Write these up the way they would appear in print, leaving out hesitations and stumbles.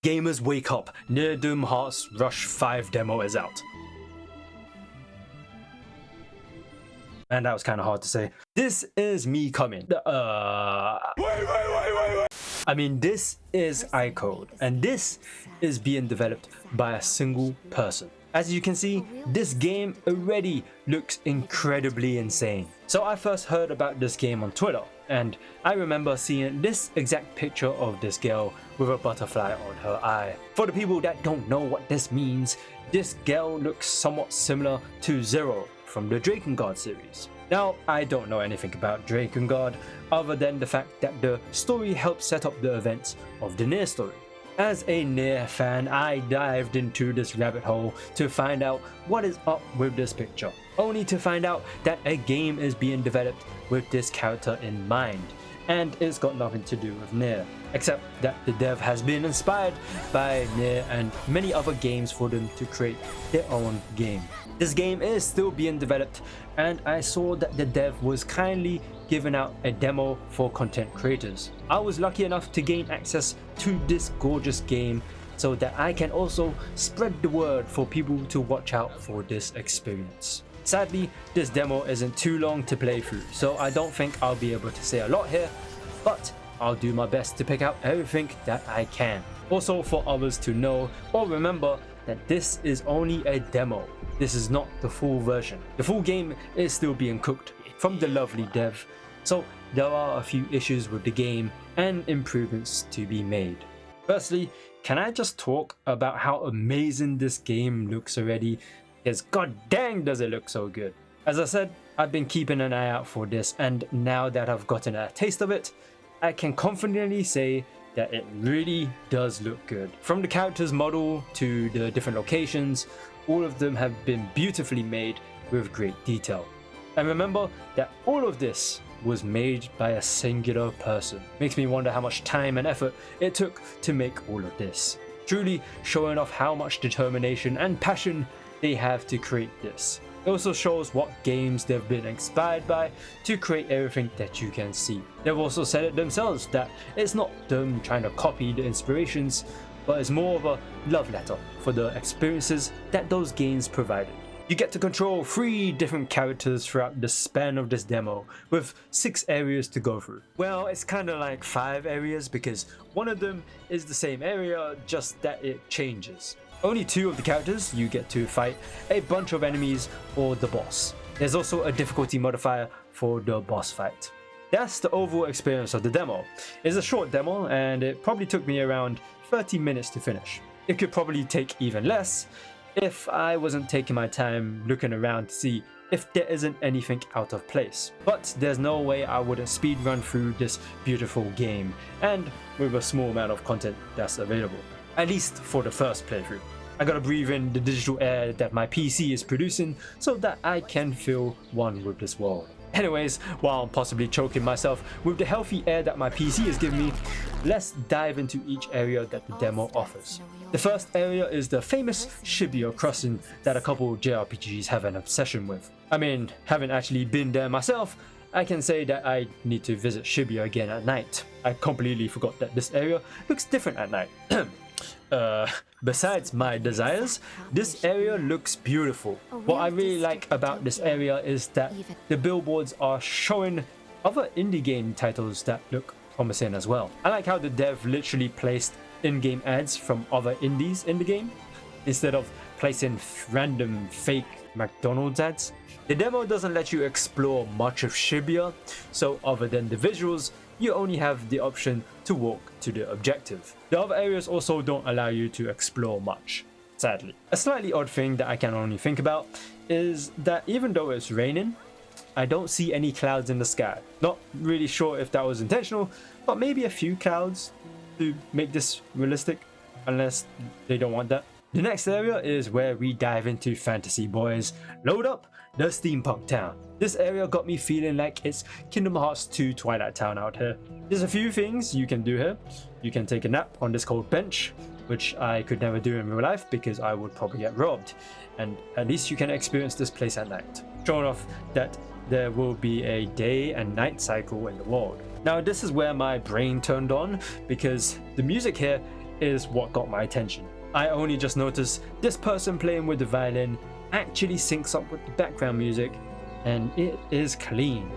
gamers wake up, Near Doom Hearts Rush 5 demo is out. And that was kind of hard to say. This is me coming. Wait. I mean, this is Aikode, and this is being developed by a single person. As you can see, this game already looks incredibly insane. So I first heard about this game on Twitter, and I remember seeing this exact picture of this girl with a butterfly on her eye. For the people that don't know what this means, this girl looks somewhat similar to Zero from the Drakengard series. Now, I don't know anything about Drakengard other than the fact that the story helped set up the events of the Nier story. As a Nier fan, I dived into this rabbit hole to find out what is up with this picture, only to find out that a game is being developed with this character in mind, and it's got nothing to do with Nier, except that the dev has been inspired by Nier and many other games for them to create their own game. This game is still being developed, and I saw that the dev was kindly giving out a demo for content creators. I was lucky enough to gain access to this gorgeous game so that I can also spread the word for people to watch out for this experience. Sadly, this demo isn't too long to play through, so I don't think I'll be able to say a lot here, but I'll do my best to pick out everything that I can. Also, for others to know or remember that this is only a demo. This is not the full version. The full game is still being cooked from the lovely dev, so there are a few issues with the game and improvements to be made. Firstly, can I just talk about how amazing this game looks already? Because god dang does it look so good. As I said, I've been keeping an eye out for this, and now that I've gotten a taste of it, I can confidently say that it really does look good. From the characters model to the different locations, all of them have been beautifully made with great detail. And remember that all of this was made by a singular person. Makes me wonder how much time and effort it took to make all of this. Truly showing off how much determination and passion they have to create this. It also shows what games they've been inspired by to create everything that you can see. They've also said it themselves that it's not them trying to copy the inspirations, but it's more of a love letter for the experiences that those games provided. You get to control 3 different characters throughout the span of this demo, with 6 areas to go through. Well, it's kind of like 5 areas because one of them is the same area, just that it changes. Only 2 of the characters you get to fight a bunch of enemies or the boss. There's also a difficulty modifier for the boss fight. That's the overall experience of the demo. It's a short demo and it probably took me around 30 minutes to finish. It could probably take even less if I wasn't taking my time looking around to see if there isn't anything out of place. But there's no way I wouldn't speed run through this beautiful game, and with a small amount of content that's available. At least for the first playthrough. I gotta breathe in the digital air that my PC is producing so that I can feel one with this world. Anyways, while I'm possibly choking myself with the healthy air that my PC is giving me, let's dive into each area that the demo offers. The first area is the famous Shibuya crossing that a couple JRPGs have an obsession with. I mean, having actually been there myself, I can say that I need to visit Shibuya again at night. I completely forgot that this area looks different at night. Besides my desires, this area looks beautiful. What I really like about this area is that the billboards are showing other indie game titles that look promising as well. I like how the dev literally placed in-game ads from other indies in the game, instead of placing random fake McDonald's ads. The demo doesn't let you explore much of Shibuya, so other than the visuals, you only have the option to walk to the objective. The other areas also don't allow you to explore much, sadly. A slightly odd thing that I can only think about is that even though it's raining, I don't see any clouds in the sky. Not really sure if that was intentional, but maybe a few clouds to make this realistic, unless they don't want that. The next area is where we dive into Fantasy Boys Load Up the Steampunk Town. This area got me feeling like it's Kingdom Hearts 2 Twilight Town out here. There's a few things you can do here. You can take a nap on this cold bench, which I could never do in real life because I would probably get robbed. And at least you can experience this place at night, showing off that there will be a day and night cycle in the world. Now this is where my brain turned on, because the music here is what got my attention. I only just noticed this person playing with the violin actually syncs up with the background music, and it is clean.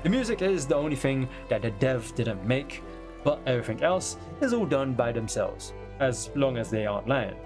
The music is the only thing that the dev didn't make, but everything else is all done by themselves, as long as they aren't lying.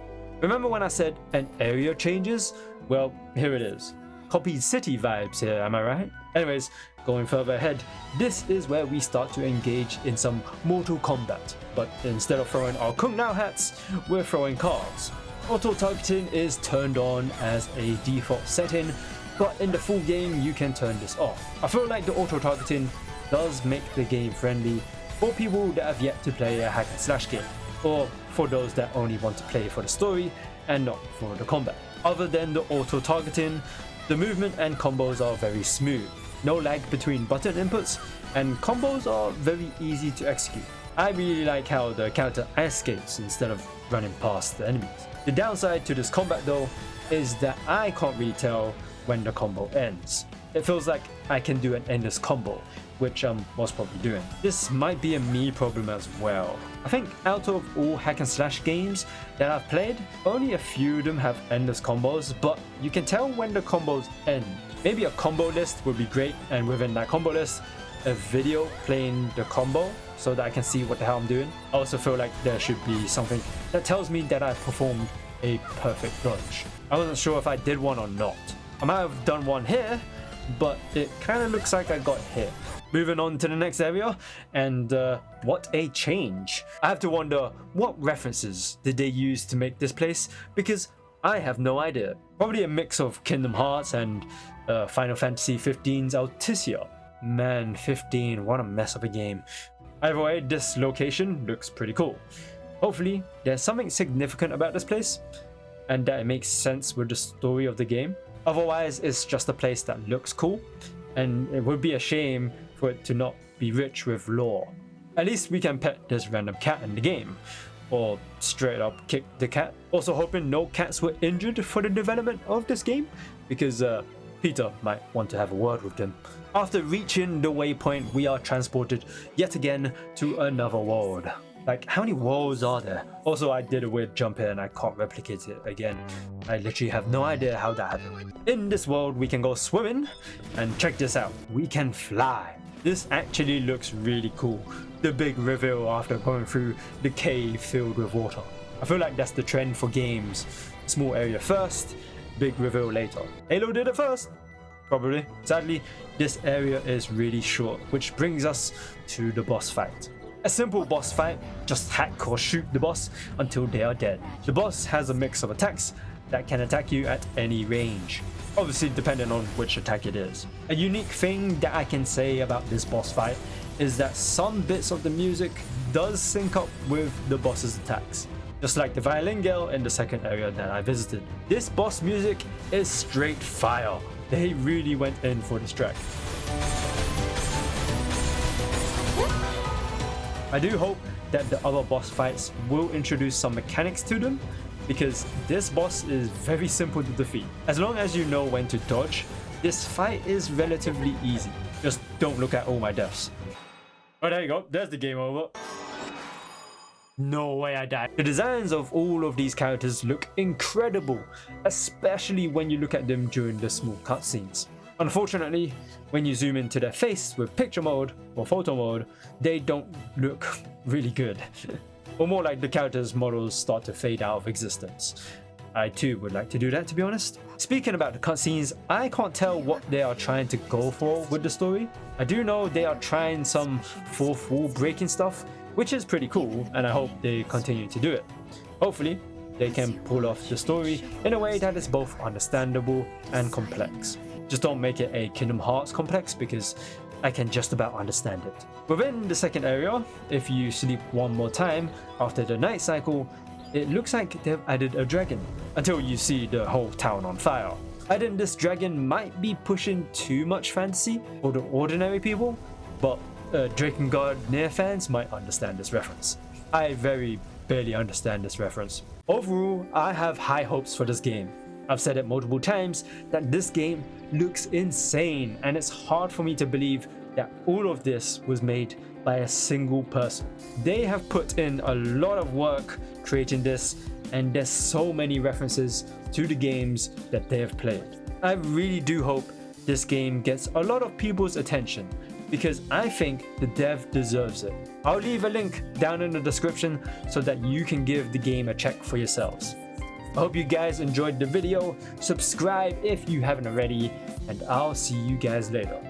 Remember when I said an area changes? Well, here it is. Copied city vibes here, am I right? Anyways, going further ahead, this is where we start to engage in some Mortal Kombat, but instead of throwing our Kung Lao hats, we're throwing cards. Auto-targeting is turned on as a default setting, but in the full game you can turn this off. I feel like the auto-targeting does make the game friendly for people that have yet to play a hack and slash game, or for those that only want to play for the story and not for the combat. Other than the auto-targeting, the movement and combos are very smooth, no lag between button inputs, and combos are very easy to execute. I really like how the character escapes instead of running past the enemies. The downside to this combat though is that I can't really tell when the combo ends. It feels like I can do an endless combo, which I'm most probably doing. This might be a me problem as well. I think out of all hack and slash games that I've played, only a few of them have endless combos, but you can tell when the combos end. Maybe a combo list would be great, and within that combo list, a video playing the combo so that I can see what the hell I'm doing. I also feel like there should be something that tells me that I performed a perfect dodge. I wasn't sure if I did one or not. I might have done one here, but it kind of looks like I got hit. Moving on to the next area, and what a change. I have to wonder, what references did they use to make this place? Because I have no idea. Probably a mix of Kingdom Hearts and Final Fantasy 15's Alticia. Man, 15, what a mess of a game. Either way, this location looks pretty cool. Hopefully, there's something significant about this place, and that it makes sense with the story of the game. Otherwise, it's just a place that looks cool, and it would be a shame for it to not be rich with lore. At least we can pet this random cat in the game, or straight up kick the cat. Also hoping no cats were injured for the development of this game, because Peter might want to have a word with them. After reaching the waypoint, we are transported yet again to another world. Like, how many worlds are there? Also, I did a weird jump here and I can't replicate it again. I literally have no idea how that happened. In this world, we can go swimming, and check this out, we can fly. This actually looks really cool. The big reveal after going through the cave filled with water. I feel like that's the trend for games. Small area first, big reveal later. Halo did it first, probably. Sadly, this area is really short, which brings us to the boss fight. A simple boss fight, just hack or shoot the boss until they are dead. The boss has a mix of attacks that can attack you at any range, obviously depending on which attack it is. A unique thing that I can say about this boss fight is that some bits of the music does sync up with the boss's attacks, just like the violin girl in the second area that I visited. This boss music is straight fire. They really went in for this track. I do hope that the other boss fights will introduce some mechanics to them, because this boss is very simple to defeat. As long as you know when to dodge, this fight is relatively easy. Just don't look at all my deaths. Oh, there you go, there's the game over. No way I died. The designs of all of these characters look incredible, especially when you look at them during the small cutscenes. Unfortunately, when you zoom into their face with picture mode or photo mode, they don't look really good. Or more like the characters' models start to fade out of existence. I too would like to do that, to be honest. Speaking about the cutscenes, I can't tell what they are trying to go for with the story. I do know they are trying some fourth wall breaking stuff, which is pretty cool, and I hope they continue to do it. Hopefully, they can pull off the story in a way that is both understandable and complex. Just don't make it a Kingdom Hearts complex, because I can just about understand it. Within the second area, if you sleep one more time after the night cycle, it looks like they've added a dragon, until you see the whole town on fire. Adding this dragon might be pushing too much fantasy for the ordinary people, but Drakengard Near fans might understand this reference. I very barely understand this reference. Overall, I have high hopes for this game. I've said it multiple times that this game looks insane, and it's hard for me to believe that all of this was made by a single person. They have put in a lot of work creating this, and there's so many references to the games that they have played. I really do hope this game gets a lot of people's attention, because I think the dev deserves it. I'll leave a link down in the description so that you can give the game a check for yourselves. I hope you guys enjoyed the video. Subscribe if you haven't already, and I'll see you guys later.